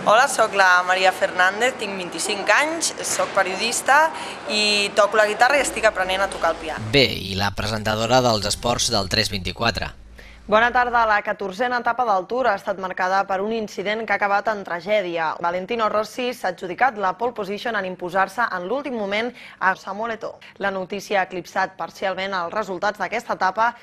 Hola, sóc la Maria Fernández, tinc 25 anys, sóc periodista i toco la guitarra i estic aprenent a tocar el piano. Bé, i la presentadora dels esports del 324. Bona tarda. La 14a etapa del Tour ha estat marcada per un incident que ha acabat en tragèdia. Valentino Rossi s'ha adjudicat la pole position en imposar-se en l'últim moment a Samuel Eto'o. La notícia ha eclipsat parcialment els resultats d'aquesta etapa.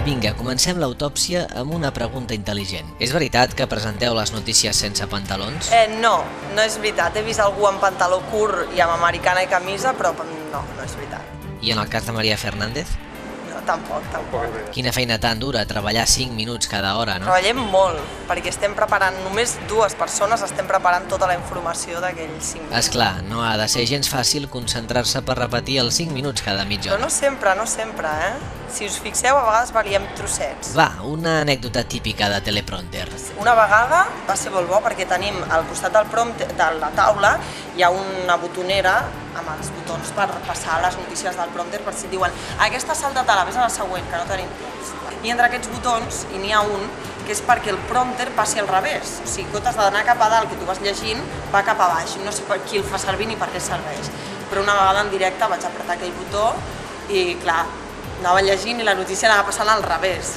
Vinga, comencem l'autòpsia amb una pregunta intel·ligent. És veritat que presenteu les notícies sense pantalons? No és veritat. He vist algú amb pantaló curt i amb americana i camisa, però no és veritat. I en el cas de Maria Fernández? No, tampoc. Quina feina tan dura, treballar 5 minuts cada hora, no? Treballem molt, perquè estem preparant, només 2 persones estem preparant tota la informació d'aquells 5 minuts. Esclar, no ha de ser gens fàcil concentrar-se per repetir els 5 minuts cada mitja Però hora. no sempre, Si us fixeu, a vegades variem trossets. Va, una anècdota típica de teleprompter. Una vegada va ser molt bo perquè tenim al costat del prompter, de la taula, hi ha una botonera amb els botons per passar les notícies del prompter per si et diuen aquesta s'ha saltat, vés a la següent, que no tenim temps. I entre aquests botons n'hi ha un que és perquè el prompter passi al revés. O sigui, en comptes d'anar cap a dalt, que tu vas llegint, va cap a baix. No sé per qui el fa servir ni per què serveix. Però una vegada en directe vaig apretar aquell botó i, clar, anava llegint i la notícia anava passant al revés.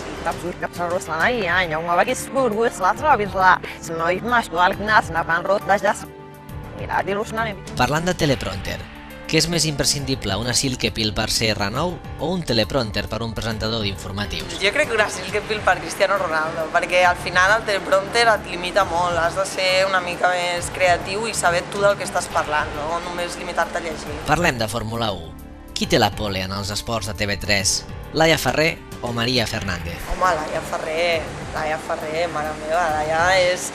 Parlant de teleprompter, què és més imprescindible, una Silke Pill per ser renou o un teleprompter per un presentador d'informatius? Jo crec que una Silke Pill per Cristiano Ronaldo, perquè al final el teleprompter et limita molt, has de ser una mica més creatiu i saber tu del que estàs parlant, no només limitar-te a llegir. Parlem de Fórmula 1. Qui té la pole en els esports de TV3? Laia Ferrer o Maria Fernández? Home, Laia Ferrer, mare meva, Laia és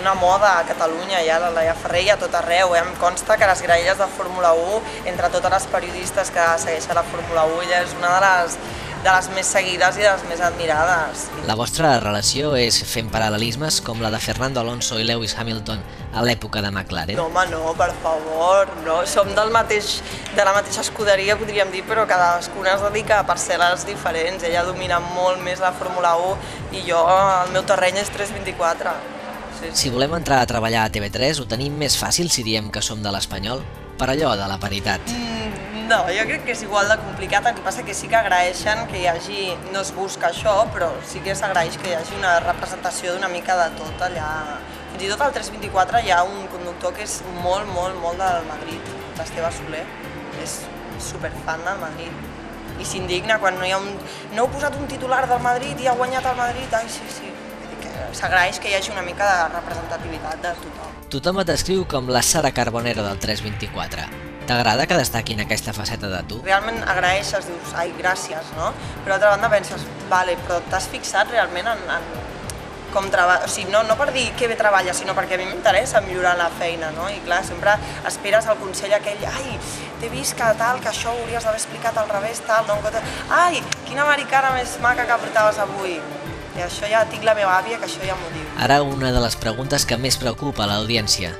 una moda a Catalunya, ja la Laia Ferrer i a tot arreu. Em consta que les graelles de Fórmula 1, entre totes les periodistes que segueixen la Fórmula 1, ella és una de les més seguides i de les més admirades. La vostra relació és fent paral·lelismes com la de Fernando Alonso i Lewis Hamilton a l'època de McLaren? No, home, no, per favor, no. Som de la mateixa escuderia, podríem dir, però cadascuna es dedica a parcel·les diferents. Ella domina molt més la Fórmula 1 i jo, el meu terreny és 324. Sí. Si volem entrar a treballar a TV3, ho tenim més fàcil si diem que som de l'Espanyol? Per allò de la paritat. No, jo crec que és igual de complicat, el que passa que sí que agraeixen que hi hagi, no es busca això, però sí que s'agraeix que hi hagi una representació d'una mica de tot allà. Fins i tot al 324 hi ha un conductor que és molt del Madrid, l'Esteve Soler, és superfan del Madrid. I s'indigna quan no heu posat un titular del Madrid i ha guanyat el Madrid, ai sí. S'agraeix que hi hagi una mica de representativitat de tothom. Tothom et descriu com la Sara Carbonero del 324. T'agrada que destaquin aquesta faceta de tu? Realment agraeixes, dius, ai, gràcies, no? Però d'altra banda penses, vale, però t'has fixat realment en com treballa, o sigui, no per dir que bé treballa, sinó perquè a mi m'interessa millorar la feina, no? I clar, sempre esperes el consell aquell, ai, t'he vist que tal, que això ho hauries d'haver explicat al revés, tal, no? Ai, quina americana més maca que portaves avui. I això ja tinc la meva àvia, que això ja m'ho diu. Ara una de les preguntes que més preocupa a l'audiència.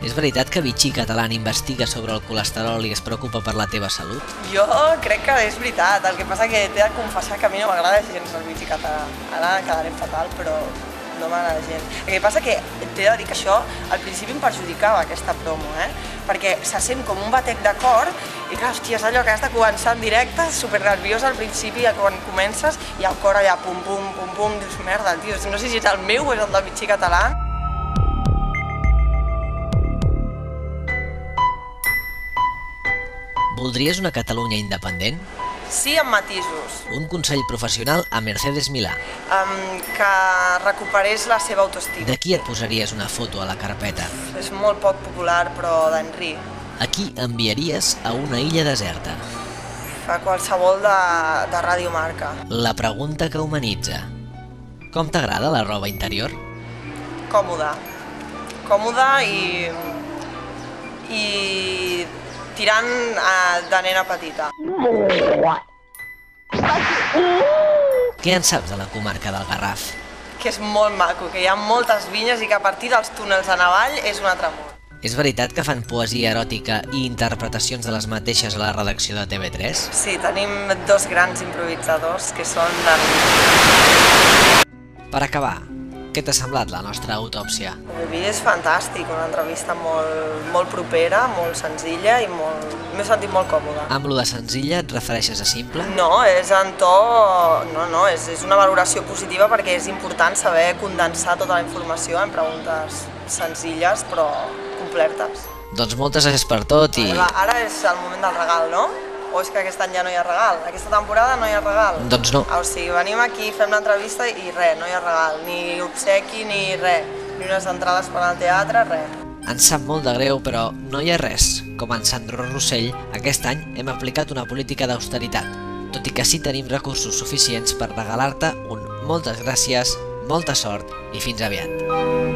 És veritat que Vichy Catalán investiga sobre el colesterol i es preocupa per la teva salut? Jo crec que és veritat, el que passa que t'he de confessar que a mi no m'agrada gens el Vichy Catalán. Ara quedaré fatal, però no m'agrada gens. El que passa que t'he de dir que això al principi em perjudicava, aquesta promo, perquè se sent com un batec de cor i clar, hòstia, és allò que has de començar en directe, supernerviós al principi, quan comences, i el cor allà pum, dius, merda, tio, no sé si és el meu o és el del Vichy Catalán. Voldries una Catalunya independent? Sí, amb matisos. Un consell professional a Mercedes Milà. Que recuperés la seva autoestima. De qui et posaries una foto a la carpeta? És molt poc popular, però d'Henry. A qui enviaries a una illa deserta? A qualsevol de Ràdio Marca. La pregunta que humanitza. Com t'agrada la roba interior? Còmoda. Còmoda i tirant de nena petita. Què en saps de la comarca del Garraf? Que és molt maco, que hi ha moltes vinyes i que a partir dels túnels de Navall és un altre món. És veritat que fan poesia eròtica i interpretacions de les mateixes a la redacció de TV3? Sí, tenim dos grans improvisadors que són... Per acabar, què t'ha semblat la nostra autòpsia? El vídeo és fantàstic, una entrevista molt propera, molt senzilla i m'he sentit molt còmoda. Amb lo de senzilla et refereixes a simple? No, és en to... No, és una valoració positiva perquè és important saber condensar tota la informació en preguntes senzilles però complertes. Doncs moltes gràcies per tot i... Ara és el moment del regal, no? O és que aquest any ja no hi ha regal? Aquesta temporada no hi ha regal? Doncs no. O sigui, venim aquí, fem l'entrevista i res, no hi ha regal, ni obsequi, ni res, ni unes entrades per al teatre, res. Ens sap molt de greu, però no hi ha res. Com en Sandro Rossell, aquest any hem aplicat una política d'austeritat, tot i que sí tenim recursos suficients per regalar-te un moltes gràcies, molta sort i fins aviat.